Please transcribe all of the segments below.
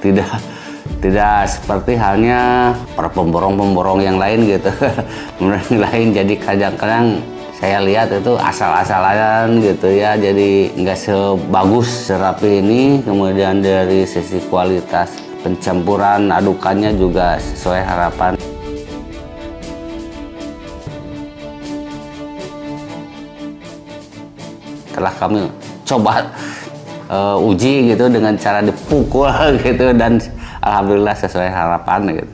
tidak tidak seperti halnya para pemborong-pemborong yang lain gitu. Yang lain jadi kadang-kadang saya lihat itu asal-asalan gitu ya, jadi nggak sebagus serapi ini. Kemudian dari sisi kualitas pencampuran adukannya juga sesuai harapan. Setelah kami coba uji gitu dengan cara dipukul gitu, dan alhamdulillah sesuai harapan gitu.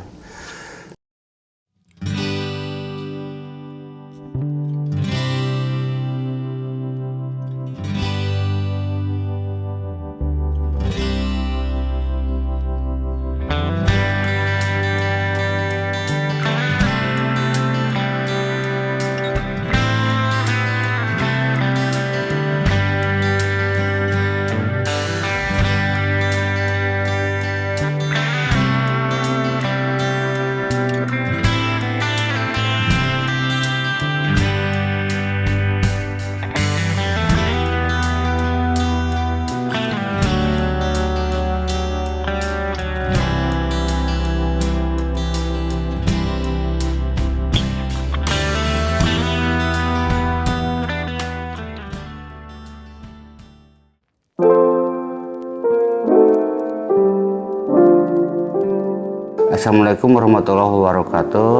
Assalamualaikum warahmatullahi wabarakatuh.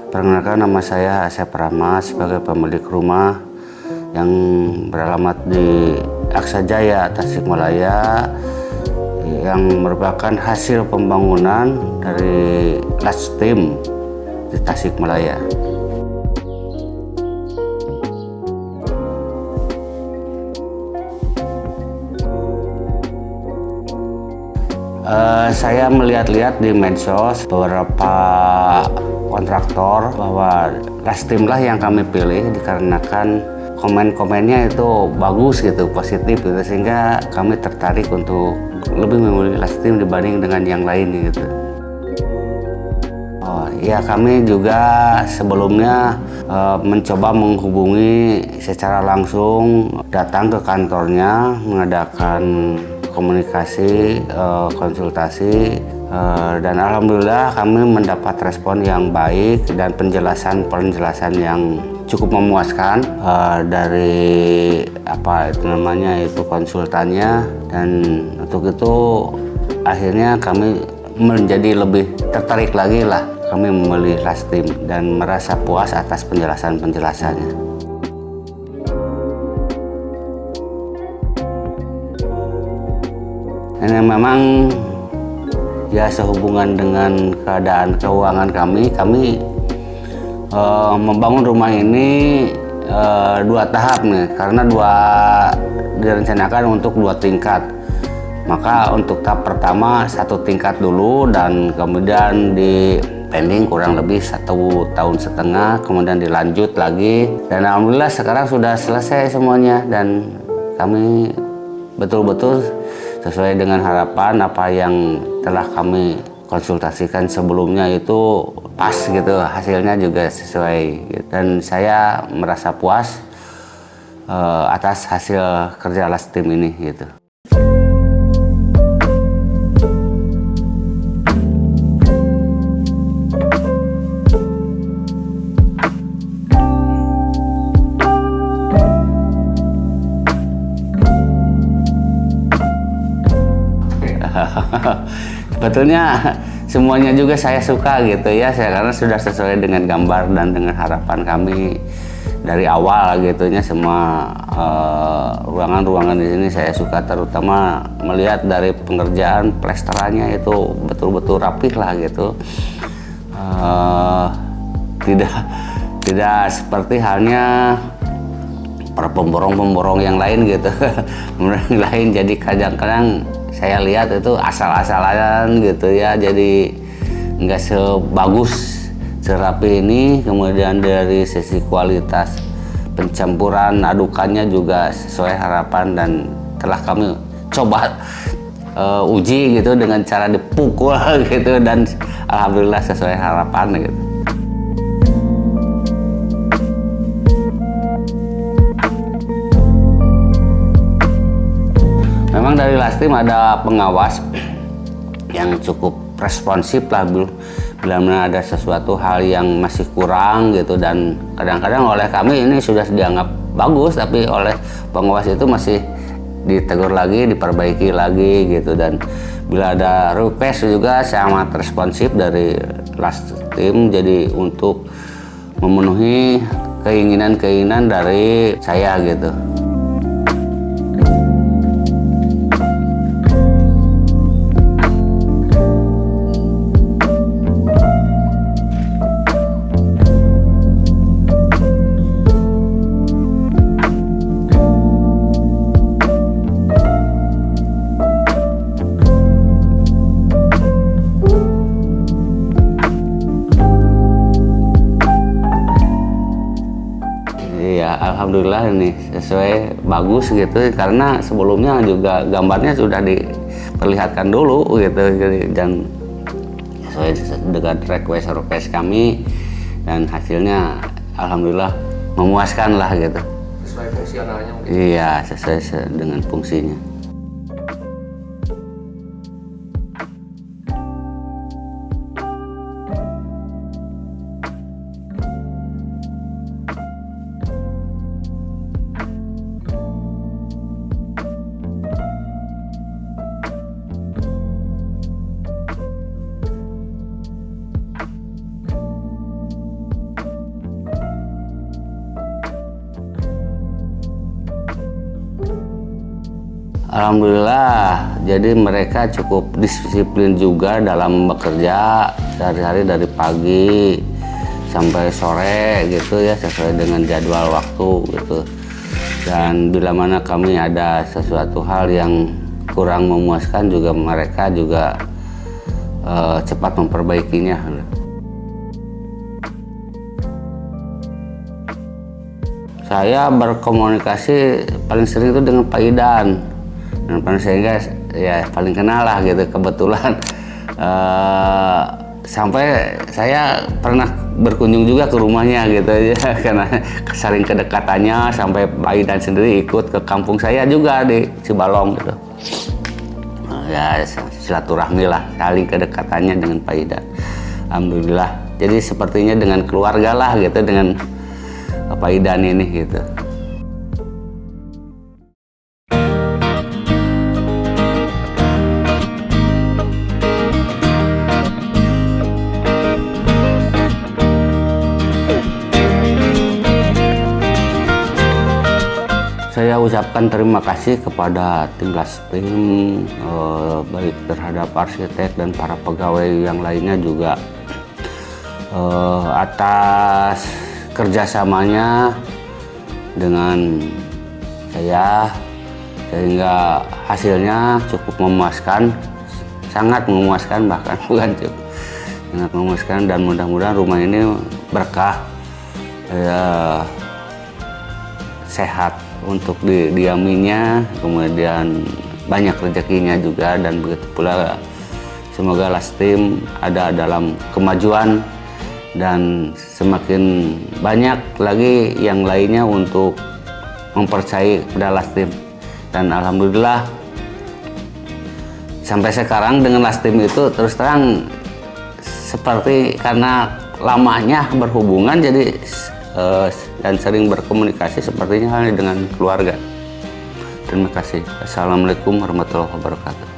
Perkenalkan, nama saya Asep Rahmat sebagai pemilik rumah yang beralamat di Aksajaya, Tasikmalaya, yang merupakan hasil pembangunan dari Lastim di Tasikmalaya. Saya melihat-lihat di medsos beberapa kontraktor bahwa Lastim lah yang kami pilih dikarenakan komen-komennya itu bagus gitu, positif gitu, sehingga kami tertarik untuk lebih memilih Lastim dibanding dengan yang lain gitu. Ya, kami juga sebelumnya mencoba menghubungi secara langsung, datang ke kantornya, mengadakan komunikasi, konsultasi, dan alhamdulillah kami mendapat respon yang baik dan penjelasan yang cukup memuaskan dari konsultannya, dan untuk itu akhirnya kami menjadi lebih tertarik lagi lah, kami memilih Lastim dan merasa puas atas penjelasannya. Ini memang ya sehubungan dengan keadaan keuangan kami membangun rumah ini dua tahap nih, karena direncanakan untuk 2 tingkat. Maka untuk tahap pertama 1 tingkat dulu, dan kemudian di pending kurang lebih 1,5 tahun, kemudian dilanjut lagi, dan alhamdulillah sekarang sudah selesai semuanya, dan kami betul-betul sesuai dengan harapan apa yang telah kami konsultasikan sebelumnya itu pas gitu, hasilnya juga sesuai gitu. Dan saya merasa puas atas hasil kerja Lastim ini gitu. Sebetulnya semuanya juga saya suka gitu ya, karena sudah sesuai dengan gambar dan dengan harapan kami dari awal gitunya. Semua ruangan-ruangan di sini saya suka, terutama melihat dari pengerjaan plesterannya itu betul-betul rapih lah gitu. Tidak seperti halnya para pemborong-pemborong yang lain gitu. Yang lain jadi kadang-kadang saya lihat itu asal-asalan gitu ya, jadi nggak sebagus serapi ini. Kemudian dari sisi kualitas pencampuran adukannya juga sesuai harapan, dan telah kami coba uji gitu dengan cara dipukul gitu, dan alhamdulillah sesuai harapan gitu. Memang dari Lastim ada pengawas yang cukup responsif lah bila mana ada sesuatu hal yang masih kurang gitu, dan kadang-kadang oleh kami ini sudah dianggap bagus tapi oleh pengawas itu masih ditegur lagi, diperbaiki lagi gitu. Dan bila ada request juga sangat responsif dari last team, jadi untuk memenuhi keinginan-keinginan dari saya gitu. Ya alhamdulillah ini sesuai bagus gitu, karena sebelumnya juga gambarnya sudah diperlihatkan dulu gitu, dan sesuai dengan request kami, dan hasilnya alhamdulillah memuaskan lah gitu. Sesuai fungsionalnya mungkin? Iya, sesuai dengan fungsinya. Alhamdulillah, jadi mereka cukup disiplin juga dalam bekerja sehari-hari dari pagi sampai sore gitu ya, sesuai dengan jadwal waktu gitu. Dan bila mana kami ada sesuatu hal yang kurang memuaskan juga, mereka juga cepat memperbaikinya. Saya berkomunikasi paling sering itu dengan Pak Idan. Dan sehingga ya paling kenal lah gitu, kebetulan sampai saya pernah berkunjung juga ke rumahnya gitu ya, karena saling kedekatannya, sampai Pak Idan sendiri ikut ke kampung saya juga di Cibalong gitu. Ya silaturahmi lah, saling kedekatannya dengan Pak Idan. Alhamdulillah, jadi sepertinya dengan keluarga lah gitu dengan Pak Idan ini gitu. Saya ucapkan terima kasih kepada tim Lastim, baik terhadap arsitek dan para pegawai yang lainnya juga, atas kerjasamanya dengan saya, sehingga hasilnya cukup memuaskan, sangat memuaskan, bahkan bukan cukup, sangat memuaskan. Dan mudah-mudahan rumah ini berkah, sehat untuk didiaminya, kemudian banyak rezekinya juga, dan begitu pula semoga Lastim ada dalam kemajuan dan semakin banyak lagi yang lainnya untuk mempercayai pada Lastim. Dan alhamdulillah sampai sekarang dengan Lastim itu terus terang seperti karena lamanya berhubungan jadi dan sering berkomunikasi sepertinya halnya dengan keluarga. Terima kasih. Assalamualaikum warahmatullahi wabarakatuh.